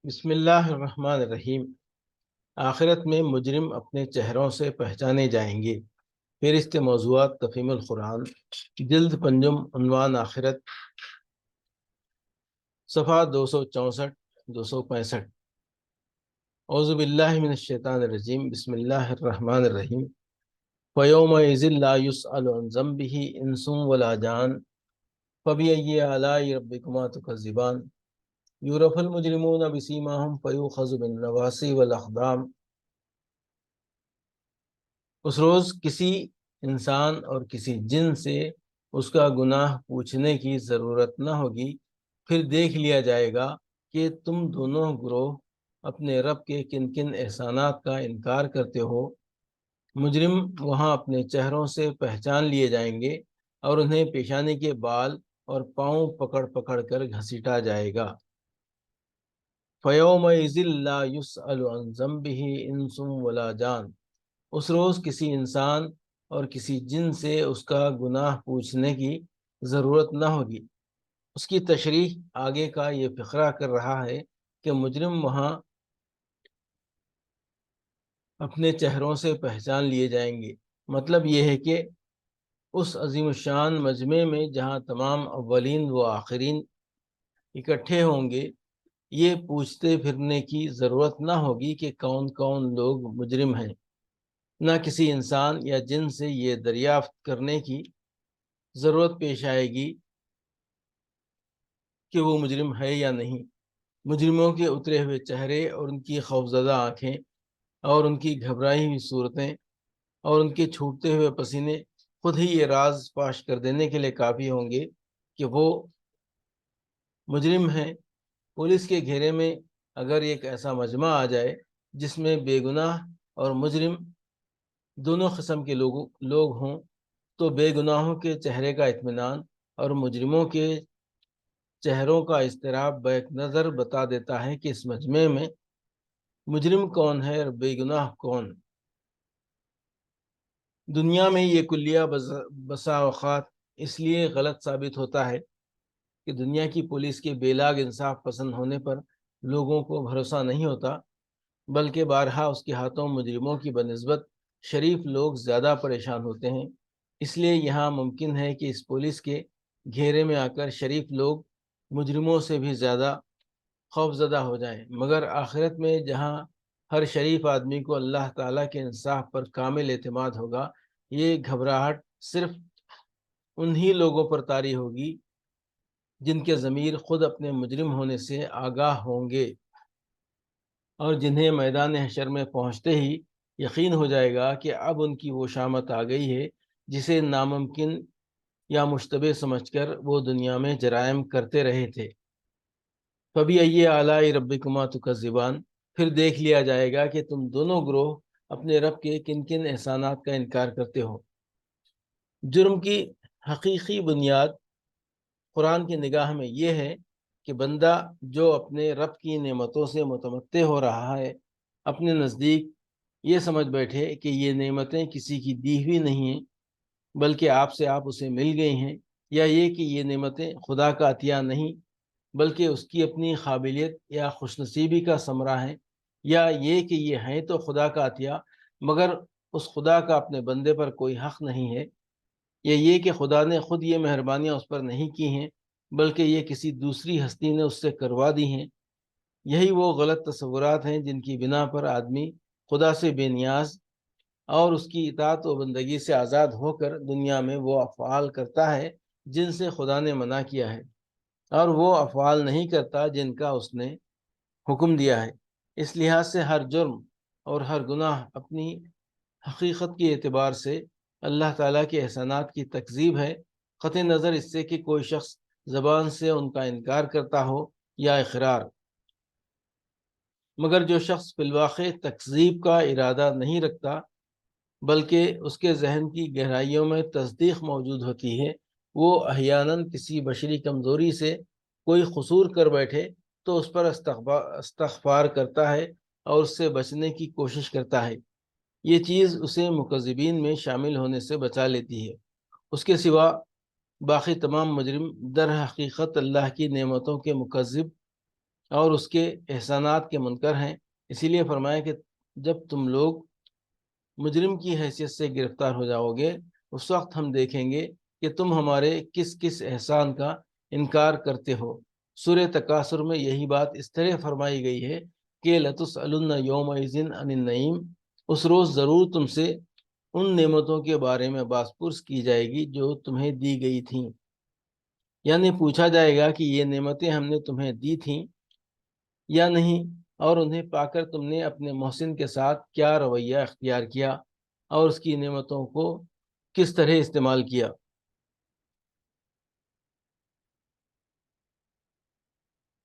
بسم اللہ الرحمن الرحیم۔ آخرت میں مجرم اپنے چہروں سے پہچانے جائیں گے۔ فہرست موضوعات تفہیم القرآن، جلد پنجم، عنوان آخرت، صفحہ 264 265۔ اعوذ باللہ من الشیطان الرجیم، بسم اللہ الرحمن الرحیم۔ فَيَوْمَئِذٍ لَا يُسْأَلُ عَنْ ذَنبِهِ إِنسٌ وَلَا جَانٌ فَبِأَيِّ آلَاءِ رَبِّكُمَا تُكَذِّبَانِ يُعْرَفُ الْمُجْرِمُونَ بِسِيمَاهُمْ فَيُؤْخَذُ بِالنَّوَاصِي وَالْأَقْدَامِ۔ اس روز کسی انسان اور کسی جن سے اس کا گناہ پوچھنے کی ضرورت نہ ہوگی۔ پھر دیکھ لیا جائے گا کہ تم دونوں گروہ اپنے رب کے کن کن احسانات کا انکار کرتے ہو۔ مجرم وہاں اپنے چہروں سے پہچان لیے جائیں گے اور انہیں پیشانی کے بال اور پاؤں پکڑ پکڑ کر گھسیٹا جائے گا۔ فَيَوْمَئِذٍ لَا يُسْأَلُ عَنْ ذَنبِهِ إِنسٌ وَلَا جَانٌ۔ اس روز کسی انسان اور کسی جن سے اس کا گناہ پوچھنے کی ضرورت نہ ہوگی۔ اس کی تشریح آگے کا یہ فقرہ کر رہا ہے کہ مجرم وہاں اپنے چہروں سے پہچان لیے جائیں گے۔ مطلب یہ ہے کہ اس عظیم الشان مجمع میں جہاں تمام اولین و آخرین اکٹھے ہوں گے، یہ پوچھتے پھرنے کی ضرورت نہ ہوگی کہ کون کون لوگ مجرم ہیں۔ نہ کسی انسان یا جن سے یہ دریافت کرنے کی ضرورت پیش آئے گی کہ وہ مجرم ہے یا نہیں۔ مجرموں کے اترے ہوئے چہرے اور ان کی خوفزدہ آنکھیں اور ان کی گھبرائی ہوئی صورتیں اور ان کے چھوٹتے ہوئے پسینے خود ہی یہ راز فاش کر دینے کے لیے کافی ہوں گے کہ وہ مجرم ہیں۔ پولیس کے گھیرے میں اگر ایک ایسا مجمع آ جائے جس میں بے گناہ اور مجرم دونوں قسم کے لوگ ہوں، تو بے گناہوں کے چہرے کا اطمینان اور مجرموں کے چہروں کا اضطراب بیک نظر بتا دیتا ہے کہ اس مجمع میں مجرم کون ہے اور بے گناہ کون۔ دنیا میں یہ کلیہ بسا اوقات اس لیے غلط ثابت ہوتا ہے کہ دنیا کی پولیس کے بے لاگ انصاف پسند ہونے پر لوگوں کو بھروسہ نہیں ہوتا، بلکہ بارہا اس کے ہاتھوں مجرموں کی بنسبت شریف لوگ زیادہ پریشان ہوتے ہیں۔ اس لیے یہاں ممکن ہے کہ اس پولیس کے گھیرے میں آ کر شریف لوگ مجرموں سے بھی زیادہ خوف زدہ ہو جائیں، مگر آخرت میں جہاں ہر شریف آدمی کو اللہ تعالیٰ کے انصاف پر کامل اعتماد ہوگا، یہ گھبراہٹ صرف انہی لوگوں پر طاری ہوگی جن کے ضمیر خود اپنے مجرم ہونے سے آگاہ ہوں گے اور جنہیں میدان حشر میں پہنچتے ہی یقین ہو جائے گا کہ اب ان کی وہ شامت آ گئی ہے جسے ناممکن یا مشتبہ سمجھ کر وہ دنیا میں جرائم کرتے رہے تھے۔ فَبِأَيِّ آلَاءِ رَبِّكُمَا تُكَذِّبَانِ۔ پھر دیکھ لیا جائے گا کہ تم دونوں گروہ اپنے رب کے کن کن احسانات کا انکار کرتے ہو۔ جرم کی حقیقی بنیاد قرآن کی نگاہ میں یہ ہے کہ بندہ جو اپنے رب کی نعمتوں سے متمتع ہو رہا ہے، اپنے نزدیک یہ سمجھ بیٹھے کہ یہ نعمتیں کسی کی دی ہوئی نہیں ہیں بلکہ آپ سے آپ اسے مل گئی ہیں، یا یہ کہ یہ نعمتیں خدا کا عطیہ نہیں بلکہ اس کی اپنی قابلیت یا خوش نصیبی کا ثمرہ ہیں، یا یہ کہ یہ ہیں تو خدا کا عطیہ مگر اس خدا کا اپنے بندے پر کوئی حق نہیں ہے، یا یہ کہ خدا نے خود یہ مہربانیاں اس پر نہیں کی ہیں بلکہ یہ کسی دوسری ہستی نے اس سے کروا دی ہیں۔ یہی وہ غلط تصورات ہیں جن کی بنا پر آدمی خدا سے بے نیاز اور اس کی اطاعت و بندگی سے آزاد ہو کر دنیا میں وہ افعال کرتا ہے جن سے خدا نے منع کیا ہے، اور وہ افعال نہیں کرتا جن کا اس نے حکم دیا ہے۔ اس لحاظ سے ہر جرم اور ہر گناہ اپنی حقیقت کے اعتبار سے اللہ تعالیٰ کے احسانات کی تکذیب ہے، قطع نظر اس سے کہ کوئی شخص زبان سے ان کا انکار کرتا ہو یا اقرار۔ مگر جو شخص فی الواقع تکذیب کا ارادہ نہیں رکھتا بلکہ اس کے ذہن کی گہرائیوں میں تصدیق موجود ہوتی ہے، وہ احیاناً کسی بشری کمزوری سے کوئی قصور کر بیٹھے تو اس پر استغفار کرتا ہے اور اس سے بچنے کی کوشش کرتا ہے۔ یہ چیز اسے مکذبین میں شامل ہونے سے بچا لیتی ہے۔ اس کے سوا باقی تمام مجرم در حقیقت اللہ کی نعمتوں کے مکذب اور اس کے احسانات کے منکر ہیں۔ اسی لیے فرمایا کہ جب تم لوگ مجرم کی حیثیت سے گرفتار ہو جاؤ گے، اس وقت ہم دیکھیں گے کہ تم ہمارے کس کس احسان کا انکار کرتے ہو۔ سورہ تکاثر میں یہی بات اس طرح فرمائی گئی ہے کہ لَتُسْأَلُنَّ يَوْمَئِذٍ عَنِ النَّعِيمِ، اس روز ضرور تم سے ان نعمتوں کے بارے میں باز پرس کی جائے گی جو تمہیں دی گئی تھیں، یعنی پوچھا جائے گا کہ یہ نعمتیں ہم نے تمہیں دی تھیں یا نہیں، اور انہیں پا کر تم نے اپنے محسن کے ساتھ کیا رویہ اختیار کیا اور اس کی نعمتوں کو کس طرح استعمال کیا۔